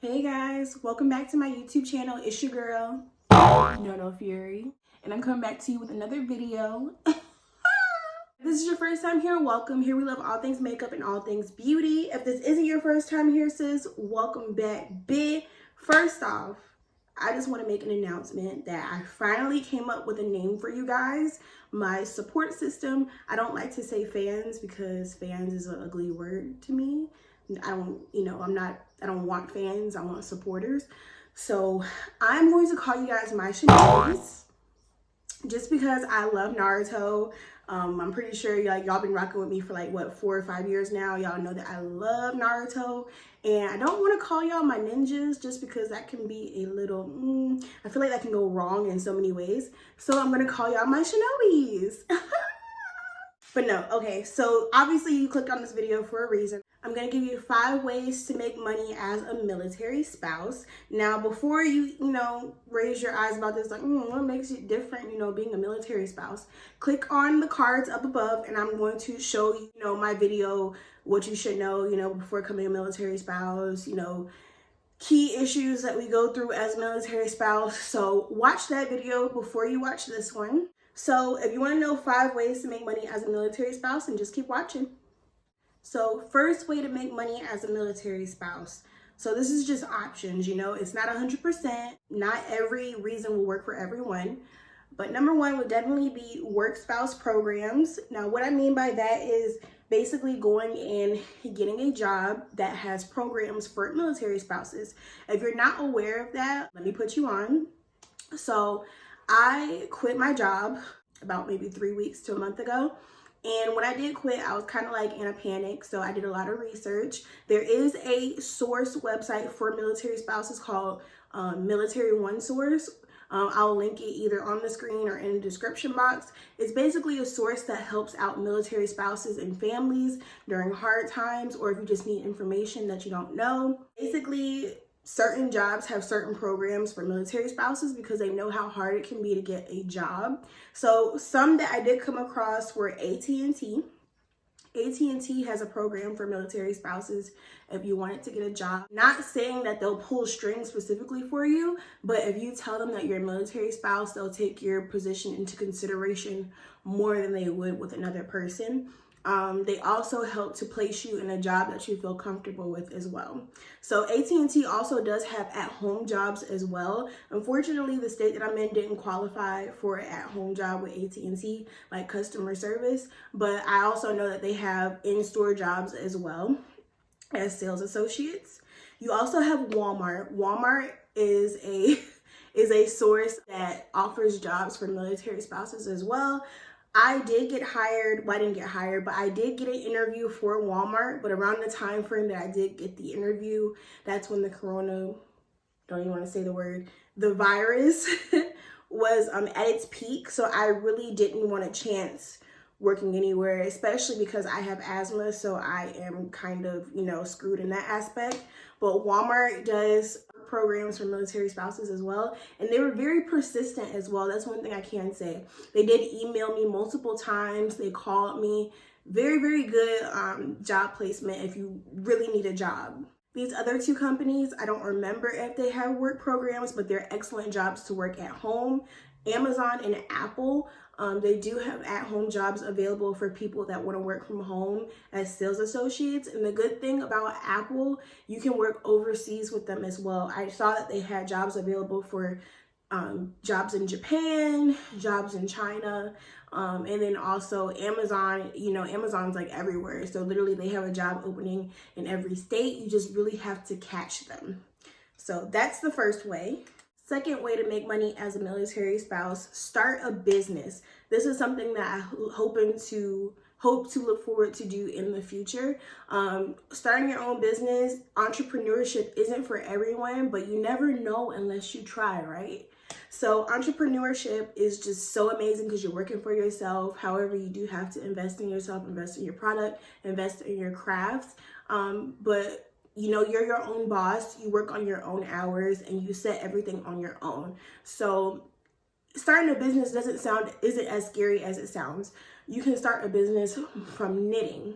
Hey guys, welcome back to my YouTube channel. It's your girl, KnoKnoFuri, and I'm coming back to you with another video. If this is your first time here, welcome. Here we love all things makeup and all things beauty. If this isn't your first time here, sis, welcome back, bitch. First off, I just want to make an announcement that I finally came up with a name for you guys. My support system. I don't like to say fans because fans is an ugly word to me. I don't want fans, I want supporters. So I'm going to call you guys my Shinobis just because I love Naruto. I'm pretty sure y'all been rocking with me for like what, 4 or 5 years now. Y'all know that I love Naruto, and I don't want to call y'all my ninjas just because that can be a little I feel like that can go wrong in so many ways. So I'm gonna call y'all my Shinobis. But no, okay, so obviously you clicked on this video for a reason. I'm gonna give you 5 ways to make money as a military spouse. Now, before you raise your eyes about this, like, what makes it different, being a military spouse? Click on the cards up above, and I'm going to show you, my video, what you should know, before becoming a military spouse, key issues that we go through as a military spouse. So watch that video before you watch this one. So if you want to know 5 ways to make money as a military spouse, and just keep watching. So first way to make money as a military spouse. So this is just options, it's not 100%. Not every reason will work for everyone. But number 1 would definitely be work spouse programs. Now what I mean by that is basically going and getting a job that has programs for military spouses. If you're not aware of that, let me put you on. So I quit my job about maybe 3 weeks to a month ago. And when I did quit, I was kind of like in a panic. So I did a lot of research. There is a source website for military spouses called Military One Source. I'll link it either on the screen or in the description box. It's basically a source that helps out military spouses and families during hard times, or if you just need information that you don't know. Basically, certain jobs have certain programs for military spouses because they know how hard it can be to get a job. So some that I did come across were AT&T. AT&T has a program for military spouses if you wanted to get a job. Not saying that they'll pull strings specifically for you, but if you tell them that you're a military spouse, they'll take your position into consideration more than they would with another person. They also help to place you in a job that you feel comfortable with as well. So AT&T also does have at-home jobs as well. Unfortunately, the state that I'm in didn't qualify for an at-home job with AT&T, like customer service. But I also know that they have in-store jobs as well as sales associates. You also have Walmart. Walmart is a source that offers jobs for military spouses as well. I did get hired, well, I didn't get hired, but I did get an interview for Walmart. But around the time frame that I did get the interview, that's when the don't even want to say the word, the virus was at its peak. So I really didn't want a chance working anywhere, especially because I have asthma. So I am kind of, screwed in that aspect. But Walmart does programs for military spouses as well, and they were very persistent as well. That's one thing I can say. They did email me multiple times. They called me. Very, very good job placement if you really need a job. These other 2 companies, I don't remember if they have work programs, but they're excellent jobs to work at home. Amazon and Apple, they do have at-home jobs available for people that want to work from home as sales associates. And the good thing about Apple, you can work overseas with them as well. I saw that they had jobs available for jobs in Japan, jobs in China, and then also Amazon. Amazon's like everywhere. So literally they have a job opening in every state. You just really have to catch them. So that's the first way. Second way to make money as a military spouse, start a business. This is something that I hope to look forward to do in the future. Starting your own business, entrepreneurship isn't for everyone, but you never know unless you try, right? So entrepreneurship is just so amazing because you're working for yourself. However, you do have to invest in yourself, invest in your product, invest in your craft. But you're your own boss, you work on your own hours, and you set everything on your own. So starting a business isn't as scary as it sounds. You can start a business from knitting,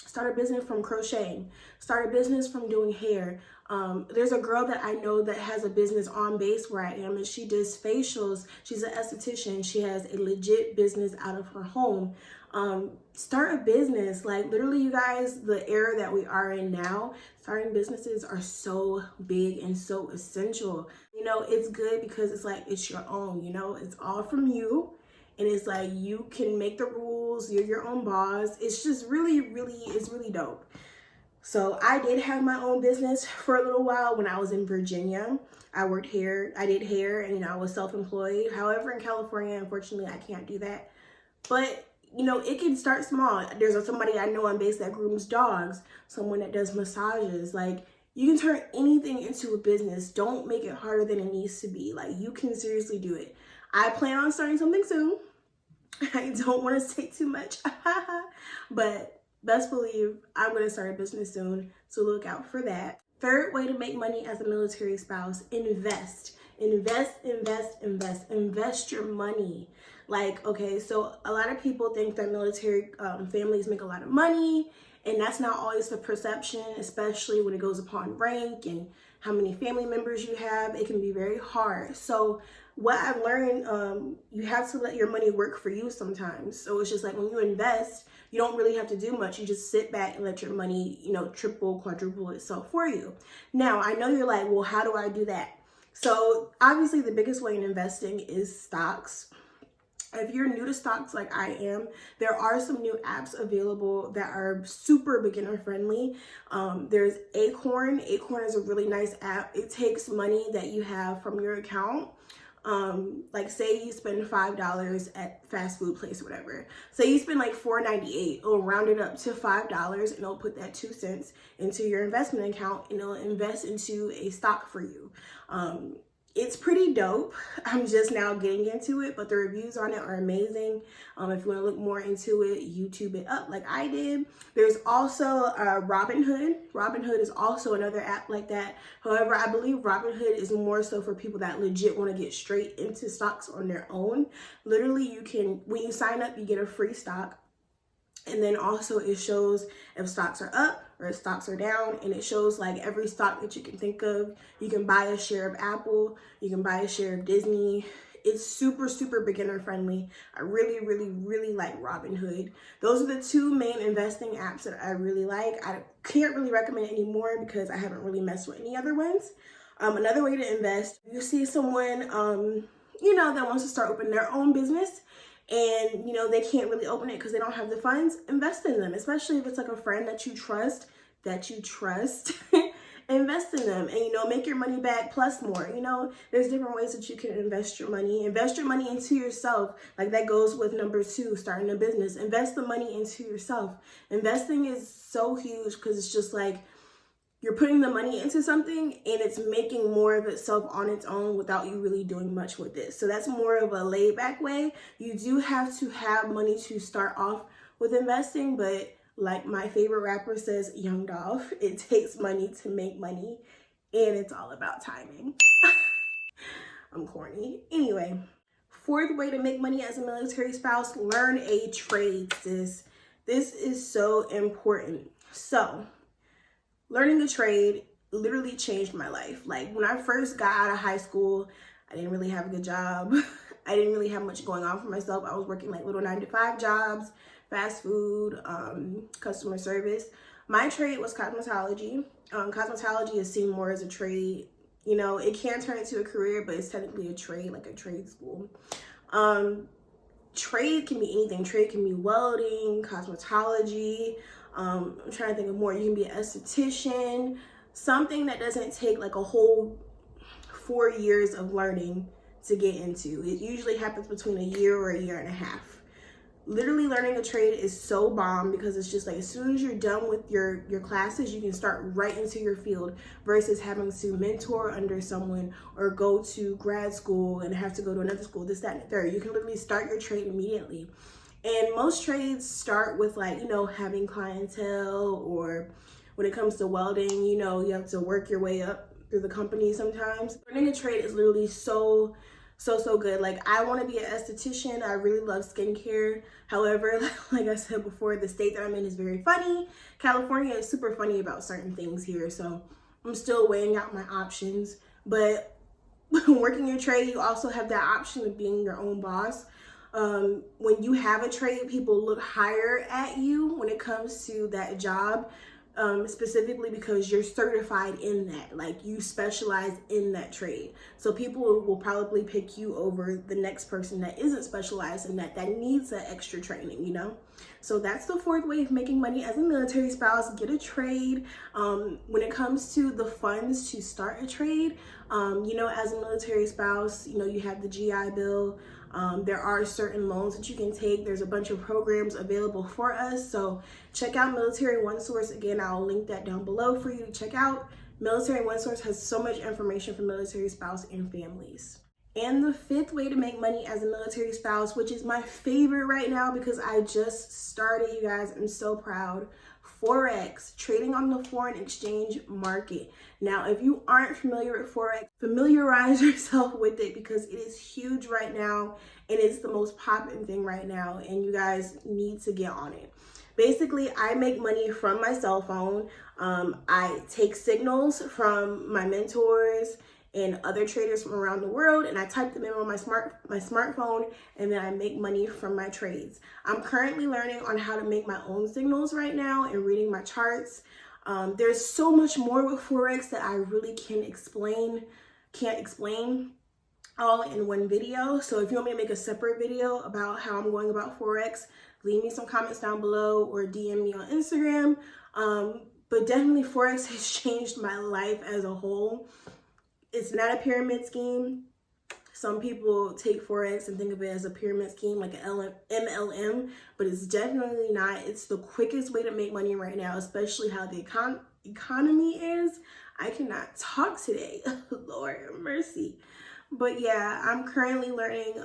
start a business from crocheting, start a business from doing hair. There's a girl that I know that has a business on base where I am, and she does facials. She's an esthetician. She has a legit business out of her home. Start a business. Like, literally, you guys, the era that we are in now, starting businesses are so big and so essential. You know, it's good because it's like, it's your own, you know, it's all from you. And it's like, you can make the rules, you're your own boss. It's just it's really dope. So I did have my own business for a little while when I was in Virginia. I worked hair, I did hair, and, you know, I was self-employed. However, in California, unfortunately, I can't do that. But, you know, it can start small. There's somebody I know on base that grooms dogs, someone that does massages. Like, you can turn anything into a business. Don't make it harder than it needs to be. Like, you can seriously do it. I plan on starting something soon. I don't want to say too much, but best believe I'm going to start a business soon, so look out for that. Third way to make money as a military spouse: invest. Invest your money. Like, okay, so a lot of people think that military families make a lot of money, and that's not always the perception, especially when it goes upon rank and how many family members you have. It can be very hard. So what I've learned, you have to let your money work for you sometimes. So it's just like, when you invest, you don't really have to do much. You just sit back and let your money, you know, triple, quadruple itself for you. Now, I know you're like, well, how do I do that? So obviously the biggest way in investing is stocks. If you're new to stocks like I am, there are some new apps available that are super beginner friendly. There's Acorn. Acorn is a really nice app. It takes money that you have from your account. Like, say you spend $5 at fast food place or whatever. Say you spend like $4.98. It'll round it up to $5 and it'll put that 2 cents into your investment account, and it'll invest into a stock for you. It's pretty dope. I'm just now getting into it, but the reviews on it are amazing. If you want to look more into it, YouTube it up like I did. There's also Robinhood. Robinhood is also another app like that. However, I believe Robinhood is more so for people that legit want to get straight into stocks on their own. Literally, you can, when you sign up, you get a free stock. And then also it shows if stocks are up or if stocks are down, and it shows like every stock that you can think of. You can buy a share of Apple, you can buy a share of Disney. It's super beginner friendly. I really like Robinhood. Those are the two main investing apps that I really like. I can't really recommend any more because I haven't really messed with any other ones. Another way to invest, you see someone, you know, that wants to start opening their own business, and, you know, they can't really open it because they don't have the funds. Invest in them, especially if it's like a friend that you trust, invest in them, and, you know, make your money back plus more. You know, there's different ways that you can invest your money. Invest your money into yourself. Like, that goes with number 2, starting a business. Invest the money into yourself. Investing is so huge because it's just like, you're putting the money into something and it's making more of itself on its own without you really doing much with it. So that's more of a laid back way. You do have to have money to start off with investing, but like my favorite rapper says, Young Dolph, it takes money to make money, and it's all about timing. I'm corny. Anyway, fourth way to make money as a military spouse: learn a trade, sis. This is so important. So, learning a trade literally changed my life. Like, when I first got out of high school, I didn't really have a good job. I didn't really have much going on for myself. I was working like little 9-to-5 jobs, fast food, customer service. My trade was cosmetology. Cosmetology is seen more as a trade. You know, it can turn into a career, but it's technically a trade, like a trade school. Trade can be anything. Trade can be welding, cosmetology. I'm trying to think of more. You can be an esthetician, something that doesn't take like a whole 4 years of learning to get into. It usually happens between a year or a year and a half. Literally, learning a trade is so bomb because it's just like, as soon as you're done with your classes, you can start right into your field versus having to mentor under someone or go to grad school and have to go to another school, this, that, and the third. You can literally start your trade immediately. And most trades start with, like, you know, having clientele, or when it comes to welding, you know, you have to work your way up through the company sometimes. Learning a trade is literally so good. Like, I want to be an esthetician. I really love skincare. However, like I said before, the state that I'm in is very funny. California is super funny about certain things here. So I'm still weighing out my options. But working your trade, you also have that option of being your own boss. When you have a trade, people look higher at you when it comes to that job, specifically because you're certified in that, like you specialize in that trade. So people will probably pick you over the next person that isn't specialized in that needs that extra training, you know? So that's the fourth way of making money as a military spouse. Get a trade. When it comes to the funds to start a trade, you know, as a military spouse, you know, you have the GI Bill. There are certain loans that you can take. There's a bunch of programs available for us. So check out Military One Source. Again, I'll link that down below for you to check out. Military One Source has so much information for military spouse and families. And the fifth way to make money as a military spouse, which is my favorite right now because I just started, you guys, I'm so proud. Forex, trading on the foreign exchange market. Now, if you aren't familiar with Forex, familiarize yourself with it because it is huge right now and it's the most popular thing right now and you guys need to get on it. Basically, I make money from my cell phone. I take signals from my mentors and other traders from around the world, and I type them in on my smartphone, and then I make money from my trades. I'm currently learning on how to make my own signals right now and reading my charts. There's so much more with Forex that I really can't explain all in one video. So if you want me to make a separate video about how I'm going about Forex, leave me some comments down below or DM me on Instagram. But definitely Forex has changed my life as a whole. It's not a pyramid scheme. Some people take Forex and think of it as a pyramid scheme, like an MLM, but it's definitely not. It's the quickest way to make money right now, especially how the economy is. I cannot talk today. Lord have mercy. But yeah, I'm currently learning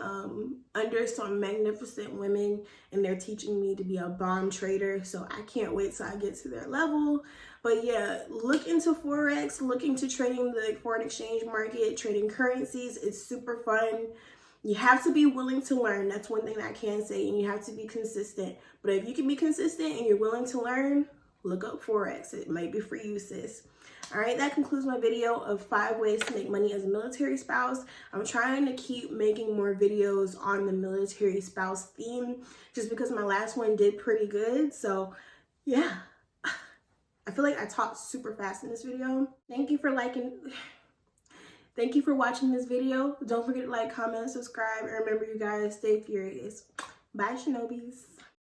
under some magnificent women, and they're teaching me to be a bomb trader. So I can't wait till I get to their level. But yeah, look into Forex, look into trading the foreign exchange market, trading currencies. It's super fun. You have to be willing to learn. That's one thing that I can say. And you have to be consistent. But if you can be consistent and you're willing to learn, look up Forex. It might be for you, sis. All right, that concludes my video of 5 ways to make money as a military spouse. I'm trying to keep making more videos on the military spouse theme just because my last one did pretty good. So yeah, I feel like I talked super fast in this video. Thank you for watching this video. Don't forget to like, comment, subscribe, and remember, you guys, stay furious. Bye, Shinobis.